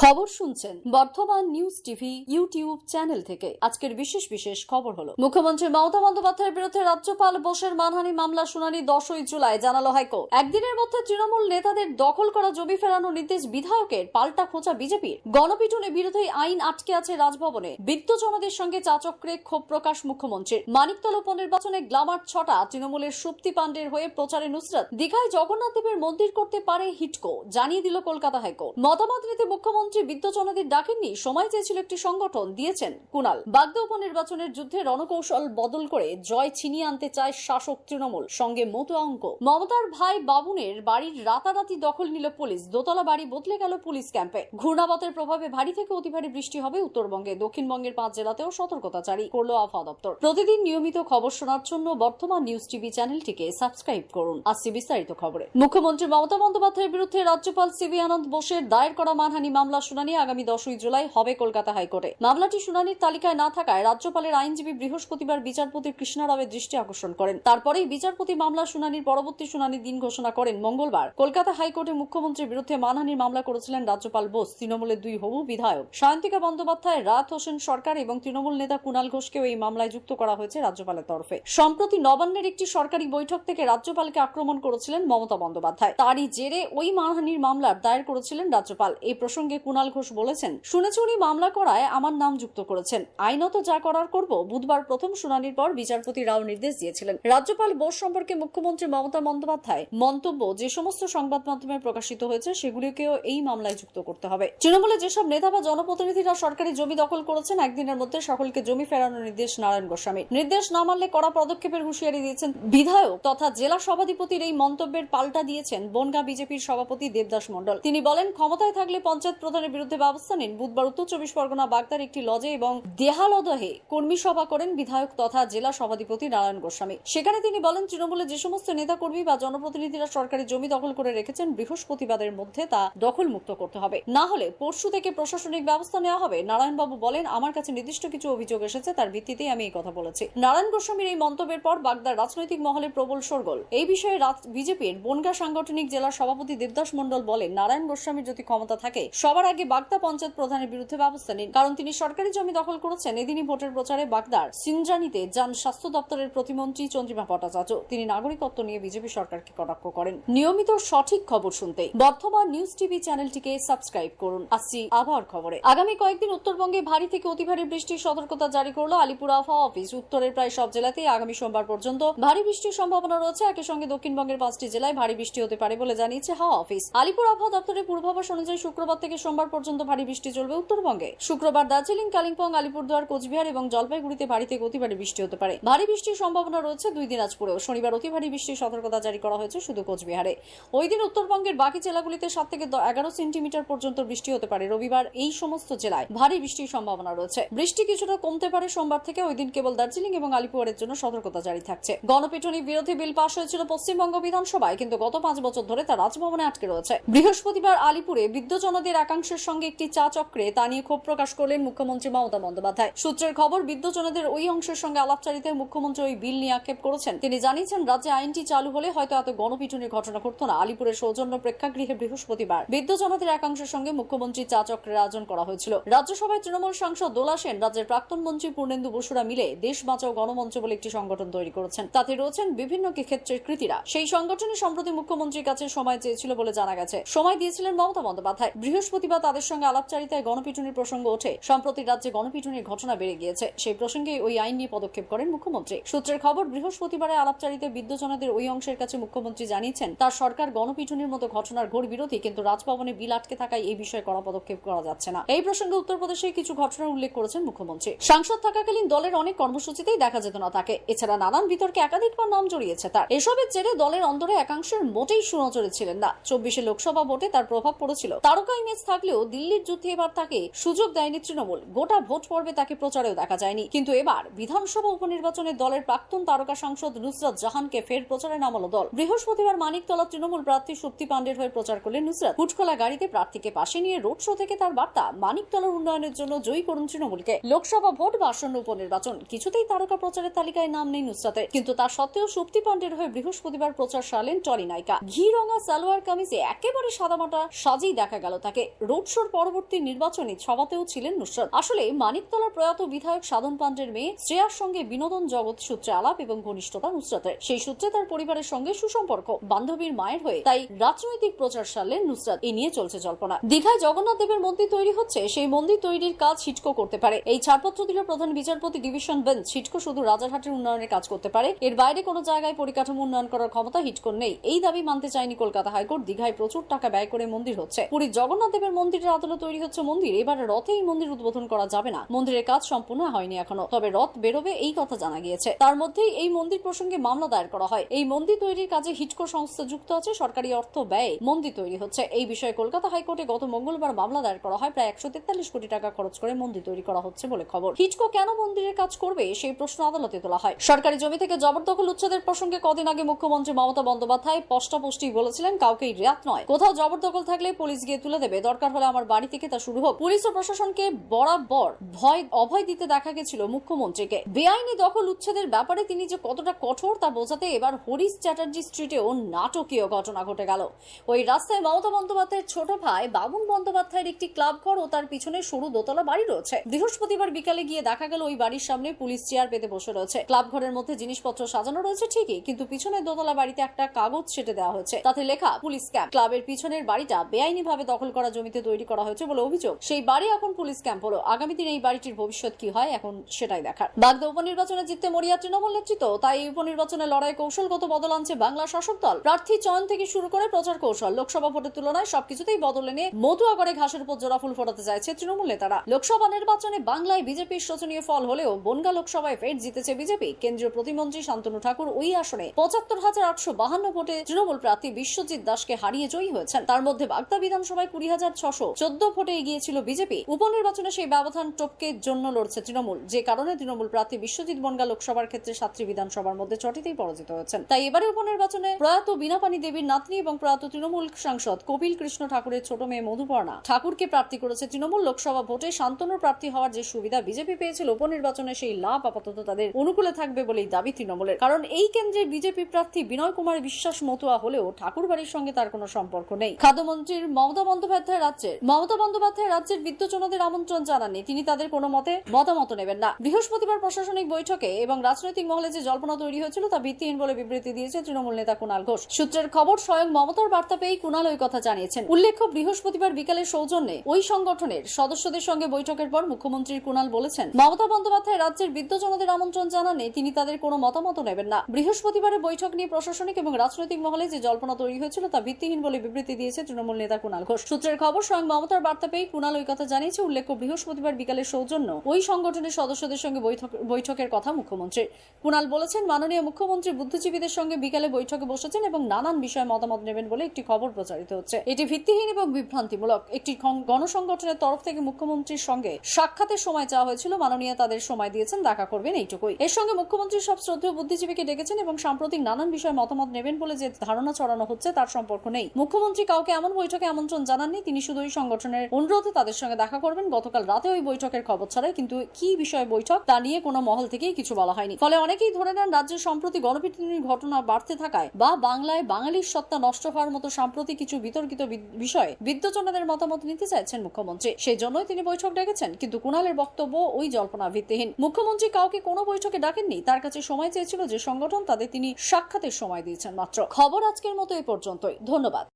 খবর শুনছেন বর্তমান নিউজ টিভি ইউটিউব চ্যানেল থেকে। আজকের বিশেষ বিশেষ খবর হলো, মুখ্যমন্ত্রী মমতা বন্দ্যোপাধ্যায়ের বিরুদ্ধে রাজ্যপাল বোসের মানহানি মামলা শুনানি 10ই জুলাই, জানালো হাইকোর্ট। একদিনের মধ্যে তৃণমূল নেতাদের দখল করা জমি ফেরানোর নির্দেশ বিধায়কের, পাল্টা খোঁচা বিজেপির। গণপিটুনি বিরোধী আইন আটকে আছে রাজভবনে, বিত্তজনদের সঙ্গে চাচক্রে ক্ষোভ প্রকাশ মুখ্যমন্ত্রীর। মানিকতলা উপনির্বাচনে গ্লামার ছটা, তৃণমূলের সুপ্তি পাণ্ডের হয়ে প্রচারে নুসরত। দীঘায় জগন্নাথ দেবের মন্দির করতে পারে হিটকো, জানিয়ে দিল কলকাতা হাইকোর্ট। মতামত নিতে মুখ্যমন্ত্রী বিদ্যজনদের ডাকেননি, সময় চেয়েছিল একটি সংগঠন, দিয়েছেন কুণাল। বাগদা উপনির্বাচনের যুদ্ধে রণকৌশল বদল করে জয় ছিনিয়ে আনতে চায় শাসক তৃণমূল, সঙ্গে মতো অঙ্ক। মমতার ভাই বাবুনের বাড়ির রাতারাতি দখল নিল পুলিশ, দোতলা বাড়ি বদলে গেল পুলিশ ক্যাম্পে। ঘূর্ণাবতের প্রভাবে ভারী থেকে অতি ভারী বৃষ্টি হবে উত্তরবঙ্গে, দক্ষিণবঙ্গের 5 জেলাতেও সতর্কতা জারি করলো আবহাওয়া দপ্তর। প্রতিদিন নিয়মিত খবর শোনার জন্য বর্তমান নিউজ টিভি চ্যানেলটিকে সাবস্ক্রাইব করুন। আসছে বিস্তারিত খবরে। মুখ্যমন্ত্রী মমতা বন্দ্যোপাধ্যায়ের বিরুদ্ধে রাজ্যপাল সিভি আনন্দ বোসের দায়ের করা মানহানি মামলা শুনানি আগামী 10ই জুলাই হবে কলকাতা হাইকোর্টে। মামলাটি শুনানির তালিকায় না থাকায় রাজ্যপালের আইনজীবী বৃহস্পতিবার বিচারপতি কৃষ্ণা রাওয়ের দৃষ্টি আকর্ষণ করেন। তারপরেই বিচারপতি মামলা শুনানির পরবর্তী শুনানির দিন ঘোষণা করেন মঙ্গলবার। কলকাতা হাইকোর্টে মুখ্যমন্ত্রীর বিরুদ্ধে মানহানির মামলা করেছিলেন রাজ্যপাল বোস, তৃণমূলের 2 হবু বিধায়ক সায়ন্তিকা বন্দ্যোপাধ্যায়, রাত হোসেন সরকার এবং তৃণমূল নেতা কুণাল ঘোষকেও এই মামলায় যুক্ত করা হয়েছে রাজ্যপালের তরফে। সম্প্রতি নবান্নের একটি সরকারি বৈঠক থেকে রাজ্যপালকে আক্রমণ করেছিলেন মমতা বন্দ্যোপাধ্যায়। তারই জেরে ওই মানহানির মামলার দায়ের করেছিলেন রাজ্যপাল। এই প্রসঙ্গে কুণাল ঘোষ বলেছেন, শুনেছি উনি মামলা করায় আমার নাম যুক্ত করেছেন, আইনত যা করার করব। বুধবার প্রথম শুনানির পর বিচারপতি রাও নির্দেশ দিয়েছিলেন। রাজ্যপাল বোস সম্পর্কে মুখ্যমন্ত্রী মমতা বন্দ্যোপাধ্যায় মন্তব্য যে সমস্ত সংবাদ মাধ্যমে প্রকাশিত হয়েছে সেগুলিকেও এই মামলায় যুক্ত করতে হবে। তৃণমূলে যেসব নেতা বা জনপ্রতিনিধিরা সরকারি জমি দখল করেছেন, একদিনের মধ্যে সকলকে জমি ফেরানোর নির্দেশ নারায়ণ গোস্বামীর। নির্দেশ না মানলে কড়া পদক্ষেপের হুঁশিয়ারি দিয়েছেন বিধায়ক তথা জেলা সভাধিপতির। এই মন্তব্যের পাল্টা দিয়েছেন বনগাঁ বিজেপির সভাপতি দেবদাস মণ্ডল। তিনি বলেন, ক্ষমতায় থাকলে পঞ্চায়েত প্রধানের বিরুদ্ধে ব্যবস্থা নিন। বুধবার উত্তর 24 পরগনা বাগদার একটি লজে এবং দেহালদহে কর্মী সভা করেন বিধায়ক তথা জেলা সভাধিপতি নারায়ণ গোস্বামী। সেখানে তিনি বলেন, তৃণমূলের যে সমস্ত নেতা কর্মী বা জনপ্রতিনিধিরা সরকারি জমি দখল করে রেখেছেন, বৃহস্পতিবারের মধ্যে তা দখল মুক্ত করতে হবে, না হলে পরশু থেকে প্রশাসনিক ব্যবস্থা নেওয়া হবে। নারায়ণবাবু বলেন, আমার কাছে নির্দিষ্ট কিছু অভিযোগ এসেছে, তার ভিত্তিতেই আমি এই কথা বলেছি। নারায়ণ গোস্বামীর এই মন্তব্যের পর বাগদার রাজনৈতিক মহলে প্রবল শোরগোল। এই বিষয়ে বিজেপির বনগাঁ সাংগঠনিক জেলা সভাপতি দেবদাস মণ্ডল বলেন, নারায়ণ গোস্বামীর যদি ক্ষমতা থাকে সবার আগে বাগদা পঞ্চায়েত প্রধানের বিরুদ্ধে ব্যবস্থা নিন, কারণ তিনি সরকারি জমি দখল করেছেন। এদিনই ভোটের প্রচারে বাগদার সিনজানিতে যান স্বাস্থ্য দপ্তরের প্রতিমন্ত্রী চন্দ্রিমা ভট্টাচার্য। তিনি নাগরিকত্ব নিয়ে বিজেপি সরকারকে কটাক্ষ করেন। নিয়মিত সঠিক খবর শুনতে বর্তমান নিউজ টিভি চ্যানেলটিকে সাবস্ক্রাইব করুন। আসছি আবহাওয়ার খবরে। আগামী কয়েকদিন উত্তরবঙ্গে ভারী থেকে অতি ভারী বৃষ্টির সতর্কতা জারি করলো আলিপুর আবহাওয়া অফিস। উত্তরের প্রায় সব জেলাতেই আগামী সোমবার পর্যন্ত ভারী বৃষ্টির সম্ভাবনা রয়েছে। একই সঙ্গে দক্ষিণবঙ্গের 5টি জেলায় ভারী বৃষ্টি হতে পারে বলে জানিয়েছে হাওয়া অফিস। আলিপুর আবহাওয়া দপ্তরের পূর্বাভাস অনুযায়ী শুক্রবার থেকে সোমবার পর্যন্ত ভারী বৃষ্টি চলবে উত্তরবঙ্গে। শুক্রবার দার্জিলিং, কালিম্পং, আলিপুরদুয়ার, কোচবিহার এবং জলপাইগুড়িতে ভারী থেকে অতি ভারী বৃষ্টি হতে পারে। ভারী বৃষ্টির সম্ভাবনা রয়েছে 2 দিনাজপুরেও। শনিবার অতি ভারী বৃষ্টির সতর্কতা জারি করা হয়েছে শুধু কোচবিহারে। ওই দিন উত্তরবঙ্গের বাকি জেলাগুলিতে 7 থেকে 11 সেন্টিমিটার পর্যন্ত বৃষ্টি হতে পারে। রবিবার এই সমস্ত জেলায় ভারী বৃষ্টির সম্ভাবনা রয়েছে। বৃষ্টি কিছুটা কমতে পারে সোমবার থেকে। ওই দিন কেবল দার্জিলিং এবং আলিপুরের জন্য সতর্কতা জারি থাকছে। গণপিটুনি বিরোধী বিল পাশ হয়েছিল পশ্চিমবঙ্গ বিধানসভায়, কিন্তু গত 5 বছর ধরে তা রাজভবনে আটকে রয়েছে। বৃহস্পতিবার আলিপুরে বিদ্যজনদের একাংশের সঙ্গে একটি চা চক্রে তা নিয়ে ক্ষোভ প্রকাশ করলেন মুখ্যমন্ত্রী মমতা বন্দ্যোপাধ্যায়। সূত্রের খবর, বিদ্যজনদের ওই অংশের সঙ্গে আলাপচারিতায় মুখ্যমন্ত্রী ওই বিল নিয়ে আক্ষেপ করেছেন। তিনি জানিয়েছেন, রাজ্যে আইনটি চালু হলে হয়তো এত গণপিটুনির ঘটনা ঘটতো না। আলিপুরের সৌজন্য প্রেক্ষাগৃহে বৃহস্পতিবার বিদ্যজনদের একাংশের সঙ্গে মুখ্যমন্ত্রী চা চক্রের আয়োজন করা হয়েছিল। রাজ্যসভায় তৃণমূল সাংসদ দোলা সেন, রাজ্যের প্রাক্তন মন্ত্রী পূর্ণেন্দু বসুরা মিলে দেশ বাঁচাও গণমঞ্চ বলে একটি সংগঠন তৈরি করেছেন। তাতে রয়েছেন বিভিন্ন ক্ষেত্রের কৃতীরা। সেই সংগঠনে সম্প্রতি মুখ্যমন্ত্রীর কাছে সময় চেয়েছিল বলে জানা গেছে। সময় দিয়েছিলেন মমতা বন্দ্যোপাধ্যায়। বৃহস্পতিবার তাদের সঙ্গে আলাপচারিতায় গণপিটুনির প্রসঙ্গ ওঠে। সম্প্রতি রাজ্যে গণপিটুনির ঘটনা বেড়ে গিয়েছে। সেই প্রসঙ্গে ওই আইন নিয়ে পদক্ষেপ করেন মুখ্যমন্ত্রী। সূত্রের খবর, বৃহস্পতিবারে আলাপচারিতায় বিদ্যজনদের ওই অংশের কাছে মুখ্যমন্ত্রী জানিয়েছেন, তার সরকার গণপিটুনির মতো ঘটনার ঘোর বিরোধী, কিন্তু রাজভবনে বিল আটকে থাকায় এই বিষয়ে কড়া পদক্ষেপ করা যাচ্ছে না। এই প্রসঙ্গে উত্তরপ্রদেশে কিছু ঘটনার উল্লেখ করেছেন মুখ্যমন্ত্রী। সাংসদ থাকাকালীন দলের অনেক কর্মসূচিতেই দেখা যেত না তাকে। এছাড়া নানান বিতর্কে একাধিকবার নাম জড়িয়েছে তার। এসবের জেরে দলের অন্দরে একাংশের মোটেই সুনজরে ছিলেন না। 24 লোকসভা ভোটে তার প্রভাব পড়েছিল। তারকা ইমেজ থাকলেও দিল্লির যুদ্ধে এবার তাকে সুযোগ দেয়নি তৃণমূল। গোটা ভোট পর্বে তাকে প্রচারেও দেখা যায়নি। কিন্তু এবার বিধানসভা উপনির্বাচনে দলের প্রাক্তন তারকা সাংসদ নুসরত জাহানকে ফের প্রচারে নামালো দল। বৃহস্পতিবার মানিকতলা তৃণমূল প্রার্থী সুপ্তি পাণ্ডের হয়ে প্রচার করলেন নুসরত। হুটখোলা গাড়িতে প্রার্থীকে পাশে নিয়ে রোড শো থেকে তার বার্তা, মানিকতলার উন্নয়নের জন্য জয়ী করুন তৃণমূলকে। লোকসভা ভোট বা আসন্ন উপনির্বাচন, কিছুতেই তারকা প্রচারের তালিকায় নাম নেই নুসরতের। কিন্তু তা সত্ত্বেও সুপ্তি পাণ্ডের হয়ে বৃহস্পতিবার প্রচার সারলেন টলি নায়িকা। ঘি রঙা সালোয়ার কামিজে একেবারে সাদামাটা সাজেই দেখা গেল তাকে। রোড শোর পরবর্তী নির্বাচনী সভাতেও ছিলেন নুসরাত। আসলে মানিকতলার প্রয়াত বিধায়ক সাধন পান্ডের মেয়ে শ্রেয়ার সঙ্গে বিনোদন জগৎ সূত্রে আলাপ এবং ঘনিষ্ঠতা নুসরাতের। সেই সূত্রে তার পরিবারের সঙ্গে সুসম্পর্ক, বান্ধবীর মায়ের হয়ে তাই রাজনৈতিক প্রচার সারলেন নুসরাত। এ নিয়ে চলছে জল্পনা। দীঘায় জগন্নাথ দেবের মন্দির তৈরি হচ্ছে, সেই মন্দির তৈরির কাজ হিটকো করতে পারে। এই ছাড়পত্র দিল প্রধান বিচারপতি ডিভিশন বেঞ্চ। হিটকো শুধু রাজারহাটের উন্নয়নের কাজ করতে পারে, এর বাইরে কোনো জায়গায় পরিকাঠামো উন্নয়ন করার ক্ষমতা হিটকোর নেই। এই দাবি মানতে চায়নি কলকাতা হাইকোর্ট। দীঘায় প্রচুর টাকা ব্যয় করে মন্দির হচ্ছে। পুরীর জগন্নাথ দেবের মন্দিরের আদলে তৈরি হচ্ছে মন্দির। এবার রথে এই মন্দির উদ্বোধন করা যাবে না। মন্দিরের কাজ সম্পূর্ণ হয়নি এখনো, তবে রথ বেরোবে এই কথা জানা গিয়েছে। তার মধ্যেই এই মন্দির প্রসঙ্গে মামলা দায়ের করা হয়। এই মন্দির তৈরির কাজে হিটকো সংস্থা যুক্ত আছে, সরকারি অর্থ ব্যয়ে মন্দির তৈরি হচ্ছে। এই বিষয়ে কলকাতা হাইকোর্টে গত মঙ্গলবার মামলা দায়ের করা হয়। প্রায় 143 কোটি টাকা খরচ করে মন্দির তৈরি করা হচ্ছে বলে খবর। হিটকো কেন মন্দিরের কাজ করবে সেই প্রশ্ন আদালতে তোলা হয়। সরকারি জমি থেকে জবরদখল উচ্ছেদের প্রসঙ্গে কদিন আগে মুখ্যমন্ত্রী মমতা বন্দ্যোপাধ্যায় স্পষ্টই বলেছিলেন, কাউকেই রেয়াত নয়। কোথাও জবরদখল থাকলে পুলিশ গিয়ে তুলে দেবে, দরকার হলে আমার বাড়ি থেকে তা শুরু হোক। পুলিশ ও প্রশাসনকে বরাবর অভয় দিতে দেখা গেছিল মুখ্যমন্ত্রীকে। বেআইনি দখল উচ্ছেদের ব্যাপারে তিনি যে কতটা কঠোর তা বোঝাতে এবার হরিশ চ্যাটার্জি স্ট্রিটেও নাটকীয় ঘটনা ঘটে গেল। ওই রাস্তায় মমতা বন্দ্যোপাধ্যায়ের ছোট ভাই বাবুন বন্দ্যোপাধ্যায়ের একটি ক্লাব ঘর ও তার পিছনে সরু দোতলা বাড়ি রয়েছে। বৃহস্পতিবার বিকালে গিয়ে দেখা গেল ওই বাড়ির সামনে পুলিশ চেয়ার পেতে বসে রয়েছে। ক্লাব ঘরের মধ্যে জিনিসপত্র সাজানো রয়েছে ঠিকই, কিন্তু পিছনের দোতলা বাড়িতে একটা কাগজ ছেটে দেওয়া হয়েছে, তাতে লেখা পুলিশ ক্যাম্প। ক্লাবের পিছনের বাড়িটা বেআইনি ভাবে দখল করা জমিতে তৈরি করা হয়েছে বলে অভিযোগ। সেই বাড়ি এখন পুলিশ ক্যাম্প হলো। আগামী দিনে এই বাড়িটির ভবিষ্যৎ কি হয় এখন সেটাই দেখার। বাগদা উপনির্বাচনে জিততে মরিয়া তৃণমূল নেতৃত্ব, তাই এই উপনির্বাচনে লড়াই কৌশলগত বদল আনছে বাংলা শাসক দল। প্রার্থী চয়ন থেকে শুরু করে প্রচার কৌশল, লোকসভা ভোটের তুলনায় সবকিছুতেই বদল এনে মধুয়াগড়ে ঘাসের উপর জোড়া ফুল ফোটাতে চাইছে তৃণমূল নেতারা। লোকসভা নির্বাচনে বাংলায় বিজেপির শোচনীয় ফল হলেও বনগা লোকসভায় ফের জিতেছে বিজেপি। কেন্দ্রীয় প্রতিমন্ত্রী শান্তনু ঠাকুর ওই আসনে ৭৫,৮৫২ ভোটে তৃণমূল প্রার্থী বিশ্বজিৎ দাসকে হারিয়ে জয়ী হয়েছেন। তার মধ্যে বাগদা বিধানসভায় ২০,৬১৪ ভোটে এগিয়ে ছিল বিজেপি। উপনির্বাচনে সেই ব্যবধান টপকের জন্য লড়ছে তৃণমূল, যে কারণে তৃণমূল প্রার্থী বিশ্বজিৎ বনগা লোকসভার ক্ষেত্রে ৭টি বিধানসভার মধ্যে ৬টিতেই পরাজিত হয়েছেন। তাই এবারে উপনির্বাচনে প্রয়াত বীণাপানি দেবীর নাতনি এবং প্রয়াত তৃণমূল সাংসদ কপিল কৃষ্ণ ঠাকুরের ছোট মেয়ে মধুপর্ণা ঠাকুরকে প্রার্থী করেছে তৃণমূল। লোকসভা ভোটে শান্তনুর প্রার্থী হওয়ার যে সুবিধা বিজেপি পেয়েছিল, উপনির্বাচনে সেই লাভ আপাতত তাদের অনুকূলে থাকবে বলেই দাবি তৃণমূলের। কারণ এই কেন্দ্রে বিজেপি প্রার্থী বিনয় কুমার বিশ্বাস মতুয়া হলেও ঠাকুর বাড়ির সঙ্গে তার কোনো সম্পর্ক নেই। খাদ্যমন্ত্রীর মমতা বন্দ্যোপাধ্যায় রাজ্যের বিদ্যুৎজনদের আমন্ত্রণ জানাননি, তিনি তাদের কোনো মতামত নেবেন না। বৃহস্পতিবার প্রশাসনিক বৈঠকে এবং রাজনৈতিক মহলে যে জল্পনা তৈরি হয়েছিল তা ভিত্তিহীন বলে বিবৃতি দিয়েছে তৃণমূল নেতা কুণাল ঘোষ। সূত্রের খবর, স্বয়ং মমতার বার্তা পেয়ে কুণাল ওই কথা জানিয়েছেন। উল্লেখ্য, বৃহস্পতিবার বিকালে সৌজন্যে ওই সংগঠনের সদস্যদের সঙ্গে বৈঠকের পর মুখ্যমন্ত্রী কুণাল বলেছেন, মমতা বন্দ্যোপাধ্যায় রাজ্যের বিদ্যুৎজনদের আমন্ত্রণ জানাননি, তিনি তাদের কোনো মতামত নেবেন না। বৃহস্পতিবারের বৈঠক নিয়ে প্রশাসনিক এবং রাজনৈতিক মহলে যে জল্পনা তৈরি হয়েছিল তা ভিত্তিহীন বলে বিবৃতি দিয়েছে তৃণমূল নেতা কুণাল ঘোষ। সূত্রের খবর, স্বয়ং মমতার বার্তা পেয়ে কুণাল ওই কথা জানিয়েছে। উল্লেখ্য, বৃহস্পতিবার বিকালে সৌজন্য ওই সংগঠনের সদস্যদের সঙ্গে বৈঠকের কথা মুখ্যমন্ত্রীর। কুণাল বলেছেন, মাননীয় মুখ্যমন্ত্রী বুদ্ধিজীবীদের সঙ্গে বিকালে বৈঠকে বসেছেন এবং নানান বিষয়ে মতামত নেবেন বলে একটি খবর প্রচারিত হচ্ছে। এটি ভিত্তিহীন এবং বিভ্রান্তিমূলক। একটি গণসংগঠনের তরফ থেকে মুখ্যমন্ত্রীর সঙ্গে সাক্ষাতের সময় চাওয়া হয়েছিল, মাননীয় তাদের সময় দিয়েছেন, দেখা করবেন এইটুকুই। এর সঙ্গে মুখ্যমন্ত্রী সব শ্রদ্ধেয় বুদ্ধিজীবীকে ডেকেছেন এবং সাম্প্রতিক নানান বিষয়ে মতামত নেবেন বলে যে ধারণা ছড়ানো হচ্ছে তার সম্পর্ক নেই। মুখ্যমন্ত্রী কাউকে এমন বৈঠকে আমন্ত্রণ জানাননি, তিনি শুধু ওই সংগঠনের অনুরোধে তাদের সঙ্গে দেখা করবেন। গতকাল রাতে ওই বৈঠকের খবর ছড়ায়, কিন্তু কি বিষয়ে বৈঠক তা নিয়ে কোনো মহল থেকেই কিছু বলা হয়নি। ফলে অনেকেই ধরে নেন রাজ্যের সম্প্রতি গণপিটুনির ঘটনা বাড়তে থাকায় বা বাংলায় বাঙালির সত্তা নষ্ট হওয়ার মতো সাম্প্রতিক কিছু বিতর্কিত বিষয়ে বিদ্যুৎজনদের মতামত নিতে চাইছেন মুখ্যমন্ত্রী, সেই জন্যই তিনি বৈঠক ডেকেছেন। কিন্তু কুণালের বক্তব্য ওই জল্পনা ভিত্তিহীন। মুখ্যমন্ত্রী কাউকে কোনো বৈঠকে ডাকেননি, তার কাছে সময় চেয়েছিল যে সংগঠন, তাদের তিনি সাক্ষাতের সময় দিয়েছেন মাত্র। খবর আজকের মতো এ পর্যন্তই। ধন্যবাদ।